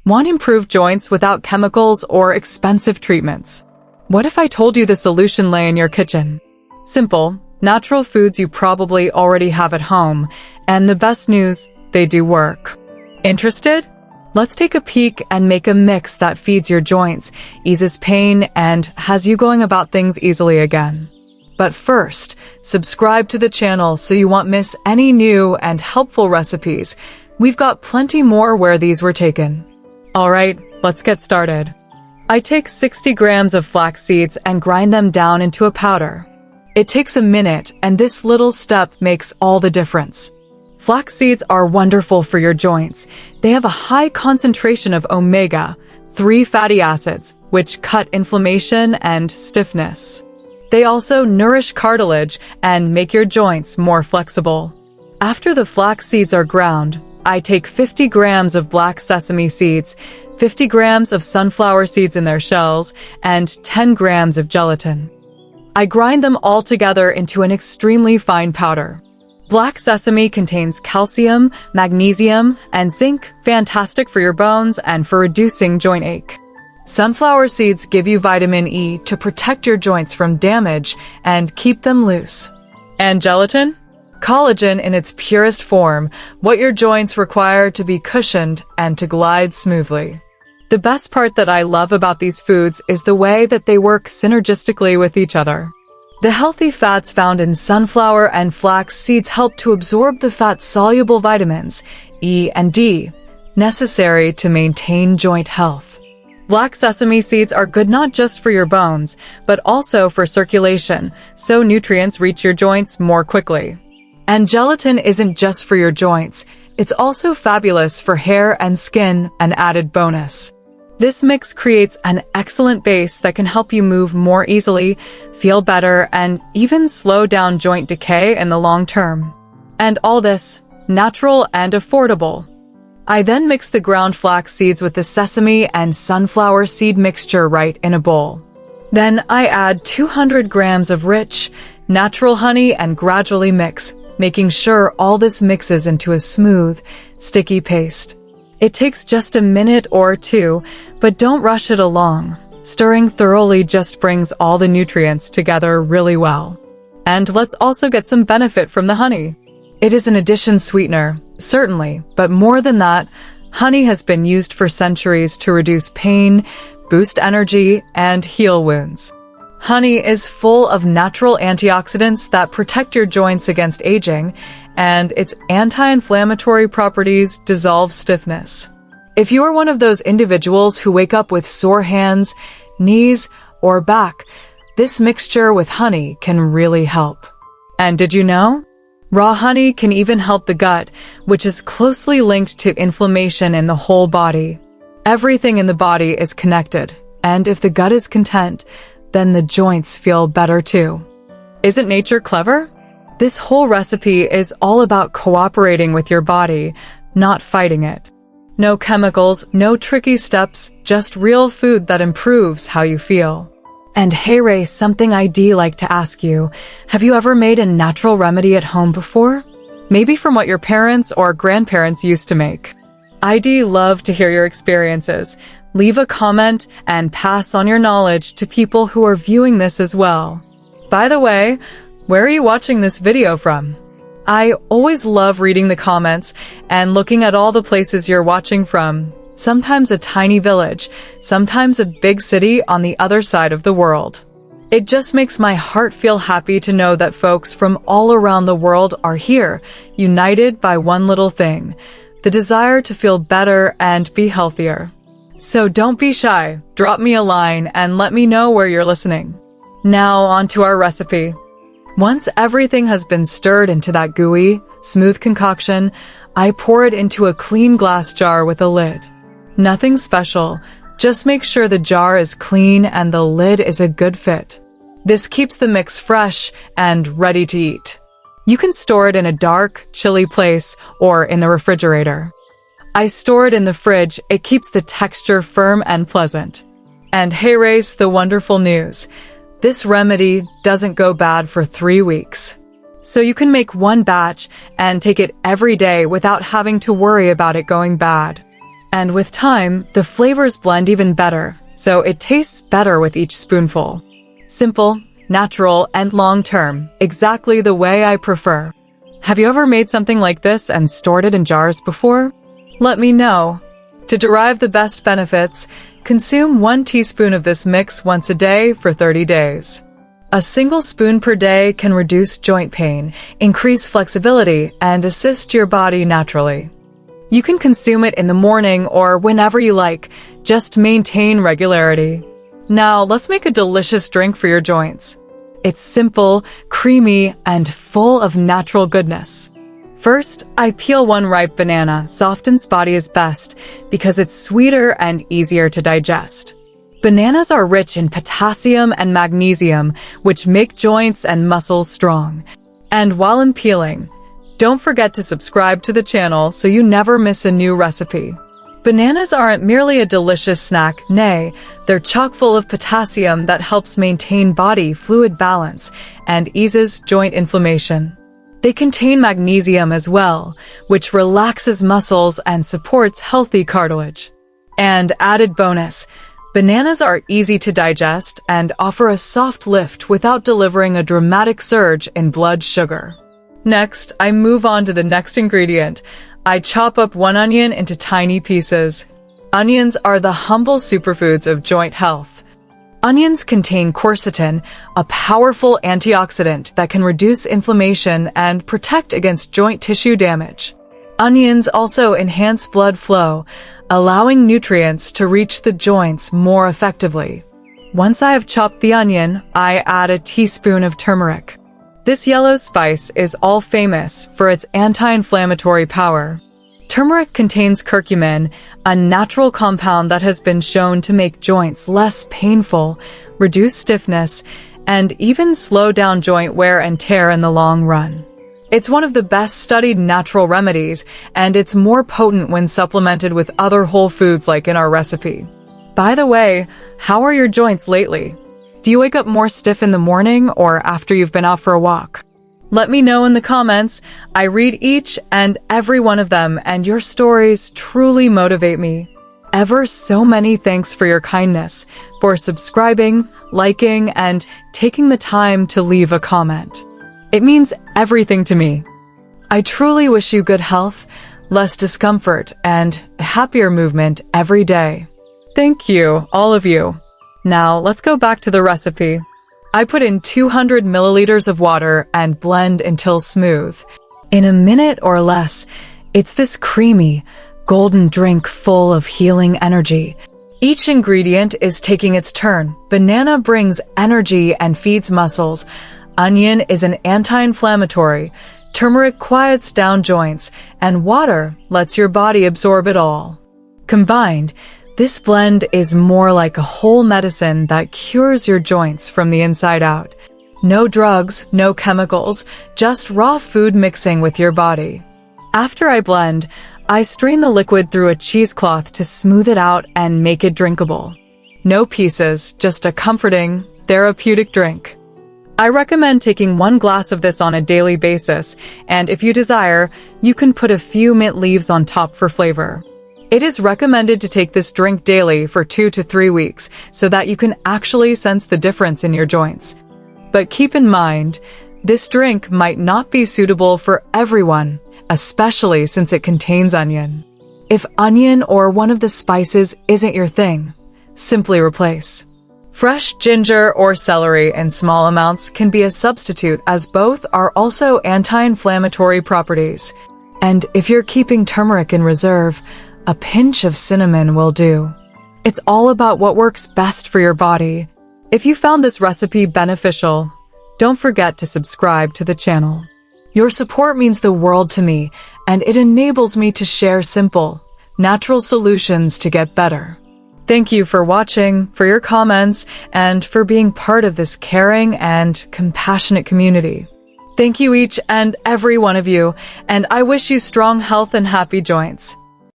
Want improved joints without chemicals or expensive treatments? What if I told you the solution lay in your kitchen? Simple, natural foods you probably already have at home, and the best news, they do work. Interested? Let's take a peek and make a mix that feeds your joints, eases pain, and has you going about things easily again. But first, subscribe to the channel so you won't miss any new and helpful recipes. We've got plenty more where these were taken. Alright, let's get started. I take 60 grams of flax seeds and grind them down into a powder. It takes a minute, and this little step makes all the difference. Flax seeds are wonderful for your joints. They have a high concentration of omega-3 fatty acids, which cut inflammation and stiffness. They also nourish cartilage and make your joints more flexible. After the flax seeds are ground, I take 50 grams of black sesame seeds, 50 grams of sunflower seeds in their shells, and 10 grams of gelatin. I grind them all together into an extremely fine powder. Black sesame contains calcium, magnesium, and zinc, fantastic for your bones and for reducing joint ache. Sunflower seeds give you vitamin E to protect your joints from damage and keep them loose. And gelatin? Collagen in its purest form, what your joints require to be cushioned and to glide smoothly. The best part that I love about these foods is the way that they work synergistically with each other. The healthy fats found in sunflower and flax seeds help to absorb the fat-soluble vitamins, E and D, necessary to maintain joint health. Black sesame seeds are good not just for your bones, but also for circulation, so nutrients reach your joints more quickly. And gelatin isn't just for your joints, it's also fabulous for hair and skin, an added bonus. This mix creates an excellent base that can help you move more easily, feel better, and even slow down joint decay in the long term. And all this, natural and affordable. I then mix the ground flax seeds with the sesame and sunflower seed mixture right in a bowl. Then I add 200 grams of rich, natural honey and gradually mix, making sure all this mixes into a smooth, sticky paste. It takes just a minute or two, but don't rush it along. Stirring thoroughly just brings all the nutrients together really well. And let's also get some benefit from the honey. It is an addition sweetener, certainly, but more than that, honey has been used for centuries to reduce pain, boost energy, and heal wounds. Honey is full of natural antioxidants that protect your joints against aging, and its anti-inflammatory properties dissolve stiffness. If you are one of those individuals who wake up with sore hands, knees, or back, this mixture with honey can really help. And did you know? Raw honey can even help the gut, which is closely linked to inflammation in the whole body. Everything in the body is connected, and if the gut is content, then the joints feel better too. Isn't nature clever? This whole recipe is all about cooperating with your body, not fighting it. No chemicals, no tricky steps, just real food that improves how you feel. And hey Ray, something I'd like to ask you. Have you ever made a natural remedy at home before? Maybe from what your parents or grandparents used to make. I'd love to hear your experiences. Leave a comment and pass on your knowledge to people who are viewing this as well. By the way, where are you watching this video from? I always love reading the comments and looking at all the places you're watching from. Sometimes a tiny village, sometimes a big city on the other side of the world. It just makes my heart feel happy to know that folks from all around the world are here, united by one little thing, the desire to feel better and be healthier. So don't be shy, drop me a line and let me know where you're listening. Now on to our recipe. Once everything has been stirred into that gooey, smooth concoction, I pour it into a clean glass jar with a lid. Nothing special, just make sure the jar is clean and the lid is a good fit. This keeps the mix fresh and ready to eat. You can store it in a dark, chilly place or in the refrigerator. I store it in the fridge, it keeps the texture firm and pleasant. And hey Race, the wonderful news. This remedy doesn't go bad for 3 weeks. So you can make one batch and take it every day without having to worry about it going bad. And with time, the flavors blend even better, so it tastes better with each spoonful. Simple, natural, and long-term, exactly the way I prefer. Have you ever made something like this and stored it in jars before? Let me know. To derive the best benefits, consume 1 teaspoon of this mix once a day for 30 days. A single spoon per day can reduce joint pain, increase flexibility, and assist your body naturally. You can consume it in the morning or whenever you like, just maintain regularity. Now, let's make a delicious drink for your joints. It's simple, creamy, and full of natural goodness. First, I peel 1 ripe banana. Soft and spotty is best because it's sweeter and easier to digest. Bananas are rich in potassium and magnesium, which make joints and muscles strong. And while I'm peeling, don't forget to subscribe to the channel so you never miss a new recipe. Bananas aren't merely a delicious snack, nay, they're chock full of potassium that helps maintain body fluid balance and eases joint inflammation. They contain magnesium as well, which relaxes muscles and supports healthy cartilage. And added bonus, bananas are easy to digest and offer a soft lift without delivering a dramatic surge in blood sugar. Next, I move on to the next ingredient. I chop up 1 onion into tiny pieces. Onions are the humble superfoods of joint health. Onions contain quercetin, a powerful antioxidant that can reduce inflammation and protect against joint tissue damage. Onions also enhance blood flow, allowing nutrients to reach the joints more effectively. Once I have chopped the onion, I add a teaspoon of turmeric. This yellow spice is all famous for its anti-inflammatory power. Turmeric contains curcumin, a natural compound that has been shown to make joints less painful, reduce stiffness, and even slow down joint wear and tear in the long run. It's one of the best-studied natural remedies, and it's more potent when supplemented with other whole foods like in our recipe. By the way, how are your joints lately? Do you wake up more stiff in the morning or after you've been out for a walk? Let me know in the comments. I read each and every one of them, and your stories truly motivate me. Ever so many thanks for your kindness, for subscribing, liking, and taking the time to leave a comment. It means everything to me. I truly wish you good health, less discomfort, and happier movement every day. Thank you, all of you. Now, let's go back to the recipe. I put in 200 milliliters of water and blend until smooth. In a minute or less, it's this creamy, golden drink full of healing energy. Each ingredient is taking its turn. Banana brings energy and feeds muscles. Onion is an anti-inflammatory. Turmeric quiets down joints, and water lets your body absorb it all. Combined, this blend is more like a whole medicine that cures your joints from the inside out. No drugs, no chemicals, just raw food mixing with your body. After I blend, I strain the liquid through a cheesecloth to smooth it out and make it drinkable. No pieces, just a comforting, therapeutic drink. I recommend taking 1 glass of this on a daily basis, and if you desire, you can put a few mint leaves on top for flavor. It is recommended to take this drink daily for 2 to 3 weeks so that you can actually sense the difference in your joints. But keep in mind, this drink might not be suitable for everyone, especially since it contains onion. If onion or one of the spices isn't your thing, simply replace. Fresh ginger or celery in small amounts can be a substitute, as both are also anti-inflammatory properties. And if you're keeping turmeric in reserve, a pinch of cinnamon will do. It's all about what works best for your body. If you found this recipe beneficial, don't forget to subscribe to the channel. Your support means the world to me, and it enables me to share simple, natural solutions to get better. Thank you for watching, for your comments, and for being part of this caring and compassionate community. Thank you each and every one of you, and I wish you strong health and happy joints.